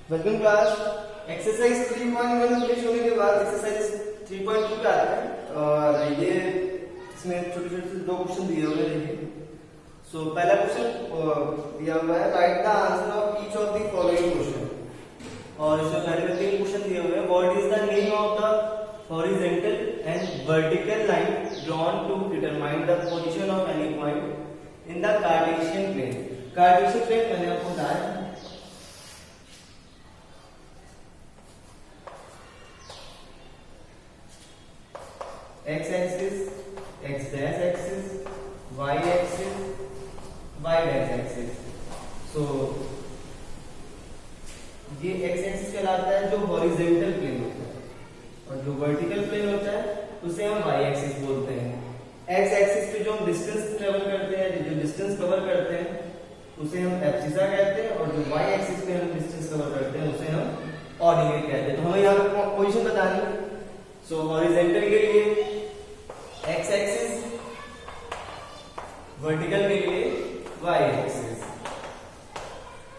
Welcome class. Exercise 3.1 finish होने के बाद एक्सरसाइज 3.2 पे आते हैं और ये इसमें छोटे छोटे दो क्वेश्चन दिए हुए हैं। सो पहला क्वेश्चन दिया हुआ है right the answer of each of the following question और इसमें पहले में तीन क्वेश्चन दिए हुए हैं। What is the name of the horizontal and vertical line drawn to determine the position of any point in the Cartesian plane. Cartesian plane मैंने आपको बताया x axis, x dash axis, y axis, y dash axis। so ये x axis कहलाता है जो horizontal plane होता है और जो वर्टिकल प्लेन होता है उसे हम y axis बोलते हैं। x axis पे जो हम डिस्टेंस ट्रेवल करते हैं, जो डिस्टेंस कवर करते हैं उसे हम एब्सिसा कहते हैं और जो y axis पे हम डिस्टेंस कवर करते हैं उसे हम ऑर्डिनेट कहते हैं। तो हमें यहाँ पे पोजीशन बतानी है। सो हॉरिजॉन्टल के लिए x एक्सिस, वर्टिकल के लिए y axis.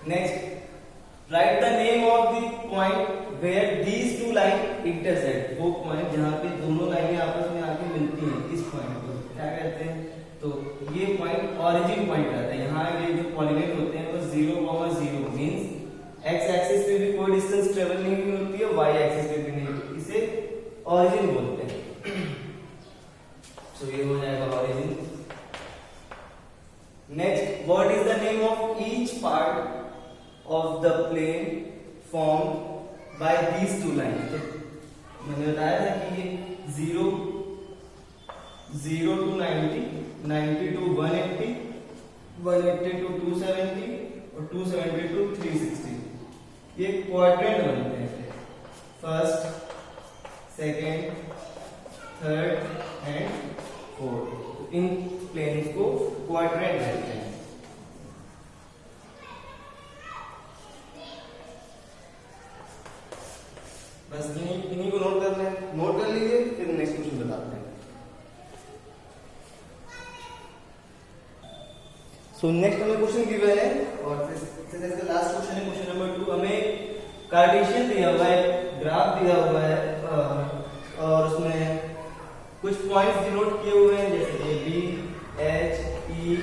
Next write the name of the point where these two line intersect. वो पॉइंट जहां पे दोनों लाइनें आपस में आके मिलती हैं, इस पॉइंट को क्या कहते हैं? तो ये पॉइंट ओरिजिन पॉइंट रहता है। यहाँ ये जो कोऑर्डिनेट होते हैं वो 0,0 मींस x एक्सिस पे भी कोई डिस्टेंस ट्रेवल नहीं होती है, y एक्सिस पे भी नहीं होती, इसे ओरिजिन बोलते हैं। तो ये हो जाएगा origin. Next what is the name of each part of the plane form by these two line. तो मैंने बताया था कि ये 0 to 90, 90 to 180, 180 to 270 और 270 to 360 ये क्वाड्रेंट बनते हैं। First, second, third and fourth, इन प्लेन्स को क्वाड्रेंट कहते हैं। बस इन्हीं को नोट करना है, नोट कर लीजिए, फिर नेक्स्ट क्वेश्चन बताते हैं। सो नेक्स्ट हमें क्वेश्चन गिवन है और फिर इसका लास्ट क्वेश्चन है क्वेश्चन नंबर 2। हमें कार्टेशियन दिया हुआ है, ग्राफ दिया हुआ है और उसमें कुछ पॉइंट्स डिनोट किए हुए हैं जैसे बी, एच, ई,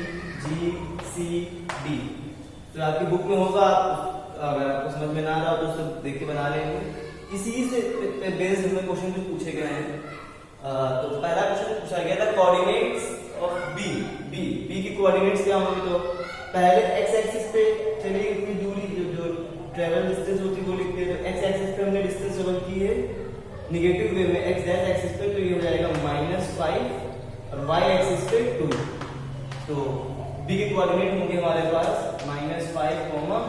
जी, सी, डी। तो आपकी बुक में होगा, अगर आपको समझ में ना आ रहा हो तो उसे देख के बना लेंगे। इसी से बेस्ड हमें क्वेश्चन जो पूछे गए हैं। तो पहला क्वेश्चन पूछा गया था कोऑर्डिनेट्स ऑफ बी। बी की कोऑर्डिनेट्स क्या होंगे? तो पहले एक्स एक्सिस पे चलिए इतनी दूरी जो ट्रेवल डिस्टेंस होती है वो लिखते हैं। तो एक्स एक्सिस पे हमने डिस्टेंस ट्रेवल की है निगेटिव वे में एक्स डैश एक्सिस पे, तो ये हो जाएगा -5 और वाई एक्सिस पे 2। तो बी के कोऑर्डिनेट होंगे हमारे पास -5,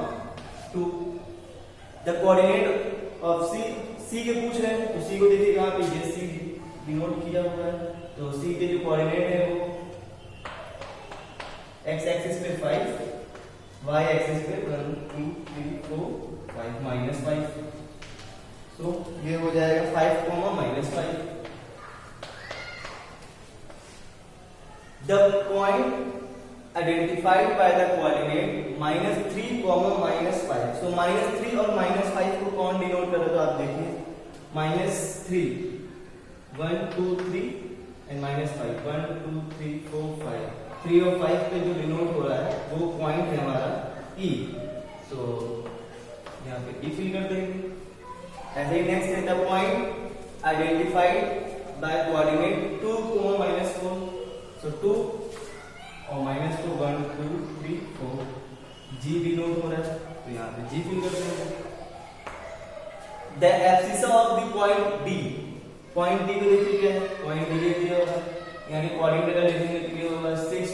2। द कोऑर्डिनेट ऑफ सी के पूछ रहे हैं तो सी को देखिए कहां पे, ये सी डिनोट किया हुआ है। तो सी के जो कोऑर्डिनेट है वो एक्स एक्सिस पे 5, वाई एक्सिस पे 1, 2, 3, 4, 5, -5। तो ये हो जाएगा 5, -5। The point identified by the coordinate -3, -5। So -3 और -5 को कौन डिनोट कर रहा है? तो आप देखिए -3, 1, 2, 3 एंड -5, 1, 2, 3, 4, 5। 3 और 5 पे जो डिनोट हो रहा है वो पॉइंट है हमारा E। तो यहाँ पे E फिल कर देंगे। ऐसे ही नेक्स्ट है the point identified by coordinate 2, -4। सो 2 और -4, 1, 2, 3, 4। जी डिनोट हो रहा है तो यहाँ पे जी फिल कर देंगे। The abscissa of the point D. Point D को देखिए क्या है, पॉइंट डी दिया हुआ है, यानी कोऑर्डिनेट अगर लिखेंगे तो ये होगा 6,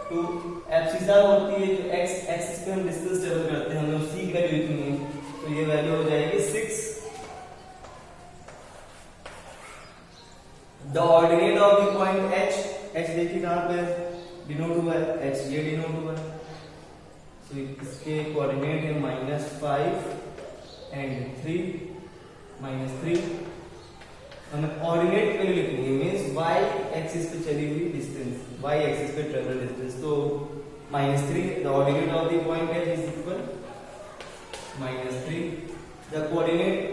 2। एब्सिसा होती है जो एक्स एक्सिस पे हम डिस्टेंस ट्रेवल करते हैं, हमें सी की वैल्यू लिखनी है तो ये वैल्यू हो जाएगी 6। The ordinate of the point H. H देखिए कहां पे डिनोट हुआ है, एच ये डिनोट हुआ है। तो इसके कोऑर्डिनेट है -5 एंड 3, -3। हमें ऑर्डिनेट वैल्यू लिखनी है मींस वाई एक्सिस पे चली हुई डिस्टेंस, वाई एक्सिस पे ट्रेवल डिस्टेंस। तो -3 the ordinate of the point H is equal -3. The coordinate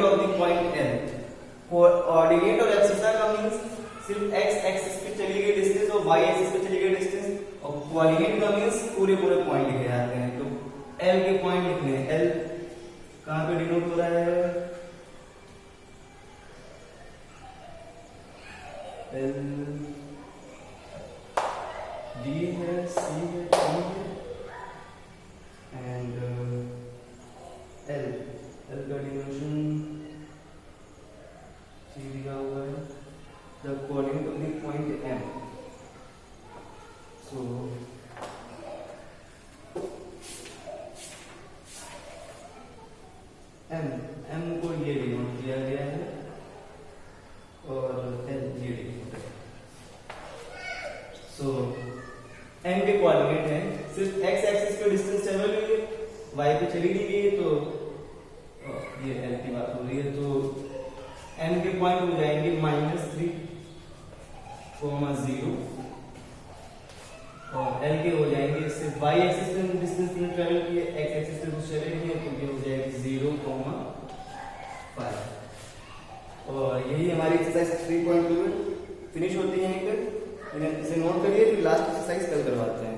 of the point L. Coordinate और एब्सिसा का मींस सिर्फ x एक्सिस पे चली गई डिस्टेंस और y एक्सिस पे चली गई डिस्टेंस, और कोऑर्डिनेट का मींस पूरे पॉइंट लिखे जाते हैं. तो L के पॉइंट लिखने हैं. L कहां पे डिनोट हो रहा है? L D है, C है, T है एंड L का डिनोशन C दिया हुआ है. The coordinate of the point M. So M को ये डिनोट किया गया है और L ये डिनोट है. सो M के कोऑर्डिनेट है, सिर्फ x एक्सिस पे डिस्टेंस ट्रेवल हुई है, y पे चली नहीं गई, तो ये L की बात हो रही है. तो M के पॉइंट हो जाएंगे -3, 0 और L के हो जाएंगे सिर्फ y एक्सिस पे डिस्टेंस में ट्रेवल किए, x एक्सिस पे कुछ चले गए, तो ये हो जाएगी 0, 5. और यही हमारी एक्सरसाइज 3.2 फिनिश होती है. इसे नोट करिए, फिर लास्ट एक्सरसाइज कल करवाते हैं.